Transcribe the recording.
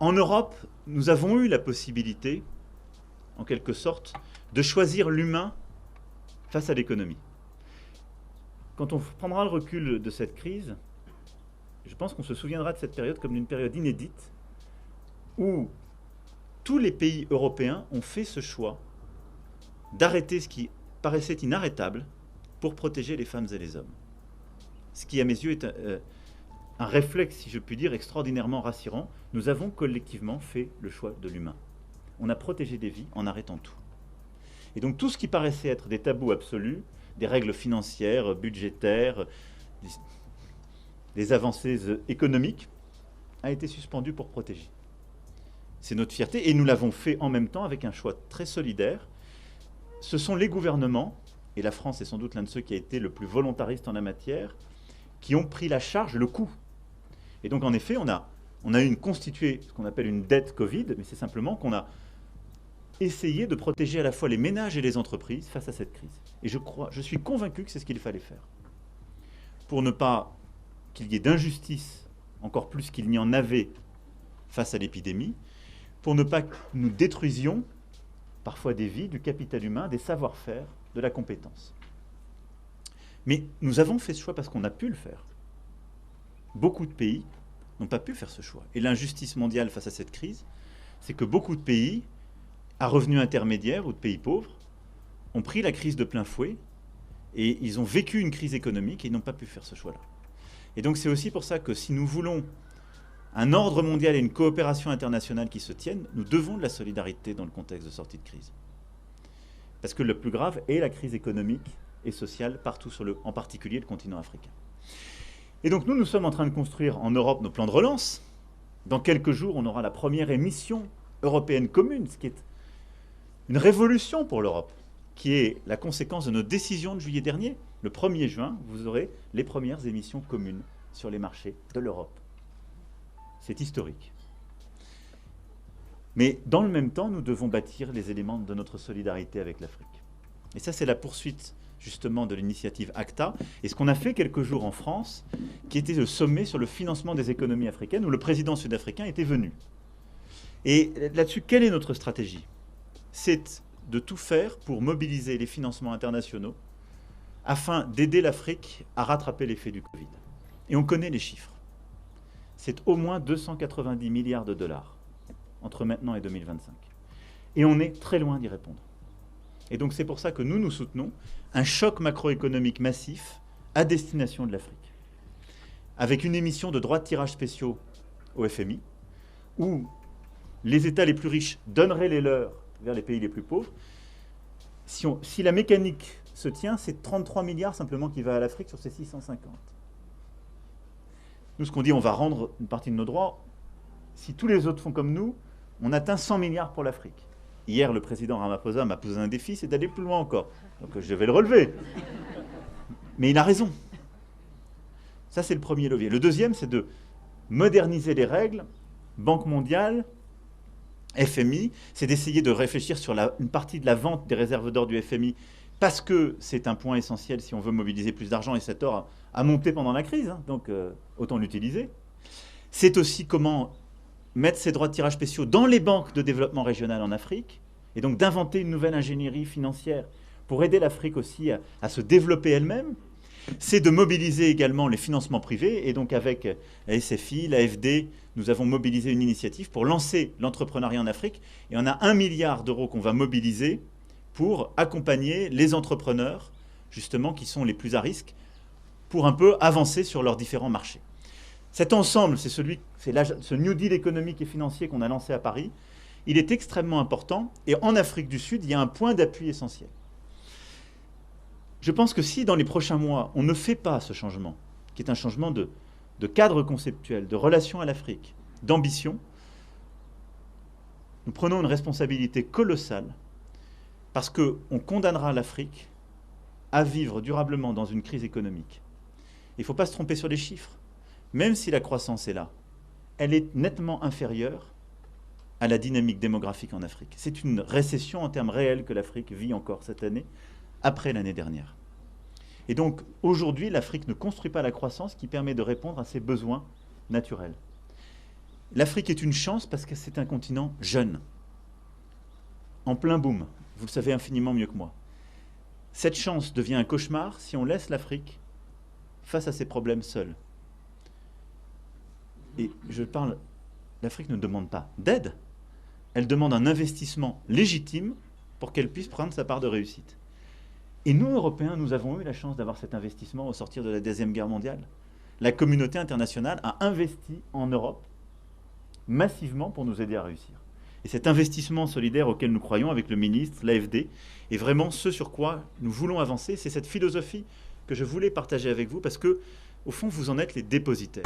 En Europe, nous avons eu la possibilité, en quelque sorte, de choisir l'humain face à l'économie. Quand on prendra le recul de cette crise, je pense qu'on se souviendra de cette période comme d'une période inédite où tous les pays européens ont fait ce choix d'arrêter ce qui paraissait inarrêtable pour protéger les femmes et les hommes. Ce qui, à mes yeux, est un réflexe, si je puis dire, extraordinairement rassurant. Nous avons collectivement fait le choix de l'humain. On a protégé des vies en arrêtant tout. Et donc tout ce qui paraissait être des tabous absolus, des règles financières, budgétaires, des avancées économiques, a été suspendu pour protéger. C'est notre fierté et nous l'avons fait en même temps avec un choix très solidaire. Ce sont les gouvernements, et la France est sans doute l'un de ceux qui a été le plus volontariste en la matière, qui ont pris la charge, le coût. Et donc en effet, on a constitué ce qu'on appelle une dette Covid, mais c'est simplement qu'on a essayé de protéger à la fois les ménages et les entreprises face à cette crise. Et je suis convaincu que c'est ce qu'il fallait faire. Pour ne pas qu'il y ait d'injustice, encore plus qu'il n'y en avait face à l'épidémie, pour ne pas que nous détruisions parfois des vies, du capital humain, des savoir-faire, de la compétence. Mais nous avons fait ce choix parce qu'on a pu le faire. Beaucoup de pays n'ont pas pu faire ce choix. Et l'injustice mondiale face à cette crise, c'est que beaucoup de pays, à revenus intermédiaires ou de pays pauvres, ont pris la crise de plein fouet et ils ont vécu une crise économique et ils n'ont pas pu faire ce choix-là. Et donc c'est aussi pour ça que si nous voulons un ordre mondial et une coopération internationale qui se tiennent, nous devons de la solidarité dans le contexte de sortie de crise. Parce que le plus grave est la crise économique et sociale partout en particulier le continent africain. Et donc nous sommes en train de construire en Europe nos plans de relance. Dans quelques jours, on aura la première émission européenne commune, ce qui est une révolution pour l'Europe, qui est la conséquence de nos décisions de juillet dernier. Le 1er juin, vous aurez les premières émissions communes sur les marchés de l'Europe. C'est historique. Mais dans le même temps, nous devons bâtir les éléments de notre solidarité avec l'Afrique. Et ça, c'est la poursuite justement de l'initiative ACTA, et ce qu'on a fait quelques jours en France, qui était le sommet sur le financement des économies africaines, où le président sud-africain était venu. Et là-dessus, quelle est notre stratégie? C'est de tout faire pour mobiliser les financements internationaux afin d'aider l'Afrique à rattraper l'effet du Covid. Et on connaît les chiffres. C'est au moins 290 milliards de dollars entre maintenant et 2025. Et on est très loin d'y répondre. Et donc c'est pour ça que nous soutenons un choc macroéconomique massif à destination de l'Afrique, avec une émission de droits de tirage spéciaux au FMI, où les États les plus riches donneraient les leurs vers les pays les plus pauvres. Si la mécanique se tient, c'est 33 milliards simplement qui va à l'Afrique sur ces 650. Nous, ce qu'on dit, on va rendre une partie de nos droits. Si tous les autres font comme nous, on atteint 100 milliards pour l'Afrique. Hier, le président Ramaphosa m'a posé un défi, c'est d'aller plus loin encore. Donc je vais le relever. Mais il a raison. Ça, c'est le premier levier. Le deuxième, c'est de moderniser les règles. Banque mondiale, FMI, c'est d'essayer de réfléchir sur une partie de la vente des réserves d'or du FMI, parce que c'est un point essentiel si on veut mobiliser plus d'argent, et cet or a monté pendant la crise, donc autant l'utiliser. C'est aussi comment mettre ces droits de tirage spéciaux dans les banques de développement régional en Afrique, et donc d'inventer une nouvelle ingénierie financière pour aider l'Afrique aussi à se développer elle-même. C'est de mobiliser également les financements privés, et donc avec la SFI, l'AFD, nous avons mobilisé une initiative pour lancer l'entrepreneuriat en Afrique, et on a 1 milliard d'euros qu'on va mobiliser pour accompagner les entrepreneurs, justement, qui sont les plus à risque, pour un peu avancer sur leurs différents marchés. Cet ensemble, c'est ce New Deal économique et financier qu'on a lancé à Paris. Il est extrêmement important, et en Afrique du Sud, il y a un point d'appui essentiel. Je pense que si, dans les prochains mois, on ne fait pas ce changement, qui est un changement de cadre conceptuel, de relation à l'Afrique, d'ambition, nous prenons une responsabilité colossale, parce qu'on condamnera l'Afrique à vivre durablement dans une crise économique. Il ne faut pas se tromper sur les chiffres. Même si la croissance est là, elle est nettement inférieure à la dynamique démographique en Afrique. C'est une récession en termes réels que l'Afrique vit encore cette année, après l'année dernière. Et donc, aujourd'hui, l'Afrique ne construit pas la croissance qui permet de répondre à ses besoins naturels. L'Afrique est une chance parce que c'est un continent jeune, en plein boom. Vous le savez infiniment mieux que moi. Cette chance devient un cauchemar si on laisse l'Afrique face à ses problèmes seule. Et je parle, l'Afrique ne demande pas d'aide, elle demande un investissement légitime pour qu'elle puisse prendre sa part de réussite. Et nous, Européens, nous avons eu la chance d'avoir cet investissement au sortir de la Deuxième Guerre mondiale. La communauté internationale a investi en Europe massivement pour nous aider à réussir. Et cet investissement solidaire auquel nous croyons avec le ministre, l'AFD, est vraiment ce sur quoi nous voulons avancer. C'est cette philosophie que je voulais partager avec vous parce que, au fond, vous en êtes les dépositaires.